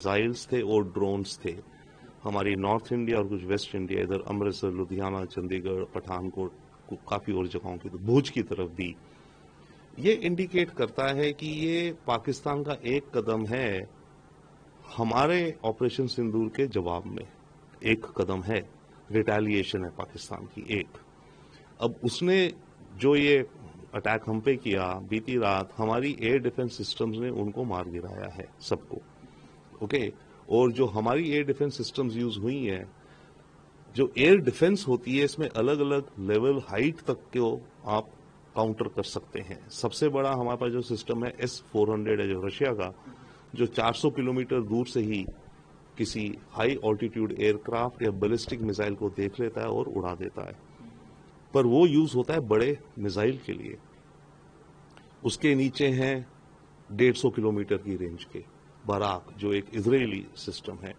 Missiles थे और drones थे। हमारी नॉर्थ इंडिया और कुछ वेस्ट इंडिया, इधर अमृतसर, लुधियाना, चंडीगढ़, पठानकोट, काफी और जगहों की, तो भुज की तरफ भी। ये इंडिकेट करता है कि ये पाकिस्तान का एक कदम है हमारे ऑपरेशन सिंदूर के जवाब में। एक कदम है, रिटेलिएशन है पाकिस्तान की एक। अब उसने जो ये अटैक हम पे किया बीती रात, हमारी एयर डिफेंस सिस्टम्स ने उनको मार गिराया है सबको। ओके, और जो हमारी एयर डिफेंस सिस्टम्स यूज हुई हैं, जो एयर डिफेंस होती है इसमें अलग अलग लेवल हाइट तक को आप काउंटर कर सकते हैं। सबसे बड़ा हमारे पास जो सिस्टम है S-400 है जो रशिया का, जो 400 किलोमीटर दूर से ही किसी हाई ऑल्टीट्यूड एयरक्राफ्ट या बैलिस्टिक मिसाइल को देख लेता है और उड़ा देता है। पर वो यूज होता है बड़े मिसाइल के लिए। उसके नीचे हैं 150 किलोमीटर की रेंज के बराक, जो एक इजरायली सिस्टम है।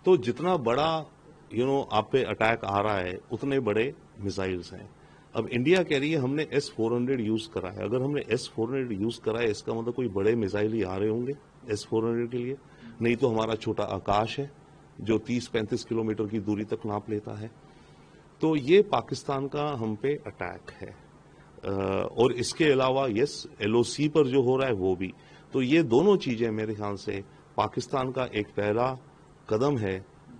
तो जितना बड़ा आप पे अटैक आ रहा है उतने बड़े मिसाइल्स हैं। अब इंडिया कह रही है हमने S-400 यूज करा है। अगर हमने S-400 यूज करा है इसका मतलब कोई बड़े मिसाइल ही आ रहे होंगे S-400 के लिए, नहीं तो हमारा छोटा आकाश है जो 30-35 किलोमीटर की दूरी तक नाप लेता है। तो ये पाकिस्तान का हम पे अटैक है। और इसके अलावा LOC पर जो हो रहा है वो भी। तो ये दोनों चीजें मेरे ख्याल से पाकिस्तान का एक पहला कदम है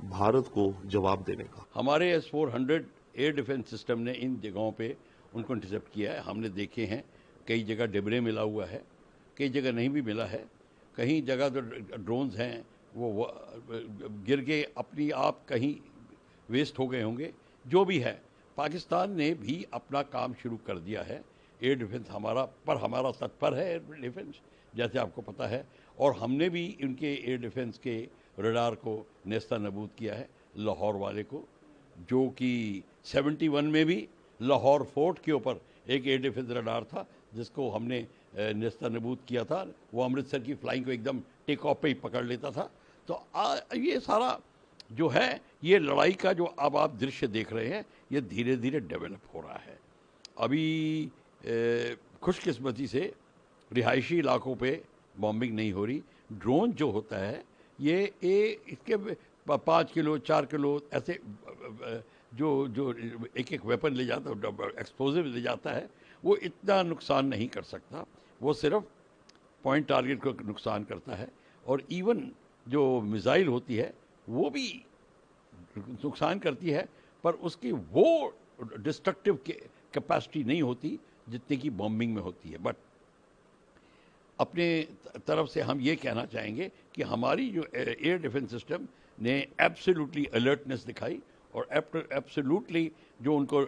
भारत को जवाब देने का। हमारे S-400 एयर डिफेंस सिस्टम ने इन जगहों पे उनको इंटरसेप्ट किया है। हमने देखे हैं कई जगह डिबरे मिला हुआ है, कई जगह नहीं भी मिला है। कहीं जगह तो ड्रोन्स हैं वो गिर के अपनी आप कहीं वेस्ट हो गए होंगे। जो भी है, पाकिस्तान ने भी अपना काम शुरू कर दिया है। एयर डिफेंस हमारा तत्पर है एयर डिफेंस, जैसे आपको पता है। और हमने भी उनके एयर डिफेंस के रडार को नेस्ता नबूद किया है, लाहौर वाले को, जो कि 71 में भी लाहौर फोर्ट के ऊपर एक एयर डिफेंस रडार था जिसको हमने नेस्ता नबूद किया था। वो अमृतसर की फ्लाइंग को एकदम टेक ऑफ पे ही पकड़ लेता था। तो ये सारा जो है, ये लड़ाई का जो अब आप दृश्य देख रहे हैं, ये धीरे धीरे डेवलप हो रहा है। अभी खुशकिस्मती से रिहायशी इलाकों पे बॉम्बिंग नहीं हो रही। ड्रोन जो होता है इसके 5 किलो 4 किलो ऐसे जो जो एक वेपन ले जाता है, एक्सप्लोजिव ले जाता है, वो इतना नुकसान नहीं कर सकता। वो सिर्फ पॉइंट टारगेट को नुकसान करता है। और इवन जो मिसाइल होती है वो भी नुकसान करती है, पर उसकी वो डिस्ट्रक्टिव कैपेसिटी नहीं होती जितनी की बॉम्बिंग में होती है। बट अपने तरफ से हम ये कहना चाहेंगे कि हमारी जो एयर डिफेंस सिस्टम ने एब्सोल्युटली अलर्टनेस दिखाई और एब्सोल्युटली जो उनको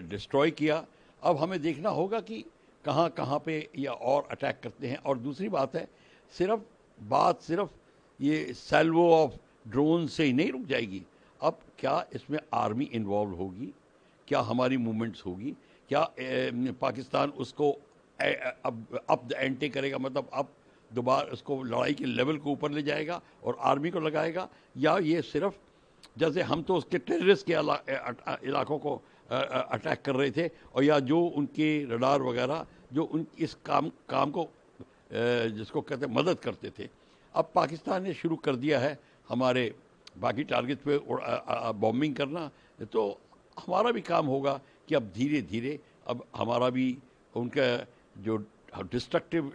डिस्ट्रॉय किया। अब हमें देखना होगा कि कहाँ कहाँ पे या और अटैक करते हैं। और दूसरी बात है, सिर्फ ये सैल्वो ऑफ ड्रोन से ही नहीं रुक जाएगी। अब क्या इसमें आर्मी इन्वॉल्व होगी, क्या हमारी मूवमेंट्स होगी, क्या पाकिस्तान उसको अब द एंटे करेगा, मतलब अब दोबारा उसको लड़ाई के लेवल को ऊपर ले जाएगा और आर्मी को लगाएगा, या ये सिर्फ जैसे हम तो उसके टेररिस्ट के इलाकों को अटैक कर रहे थे, और या जो उनके रडार वगैरह जो इस काम को जिसको कहते हैं मदद करते थे। अब पाकिस्तान ने शुरू कर दिया है हमारे बाकी टारगेट पे बॉम्बिंग करना। तो हमारा भी काम होगा कि अब धीरे धीरे अब हमारा भी उनका जो डिस्ट्रक्टिव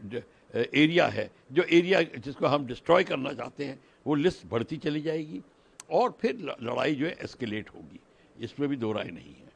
एरिया है, जो एरिया जिसको हम डिस्ट्रॉय करना चाहते हैं, वो लिस्ट बढ़ती चली जाएगी और फिर लड़ाई जो है एस्केलेट होगी। इसमें भी दो राय नहीं है।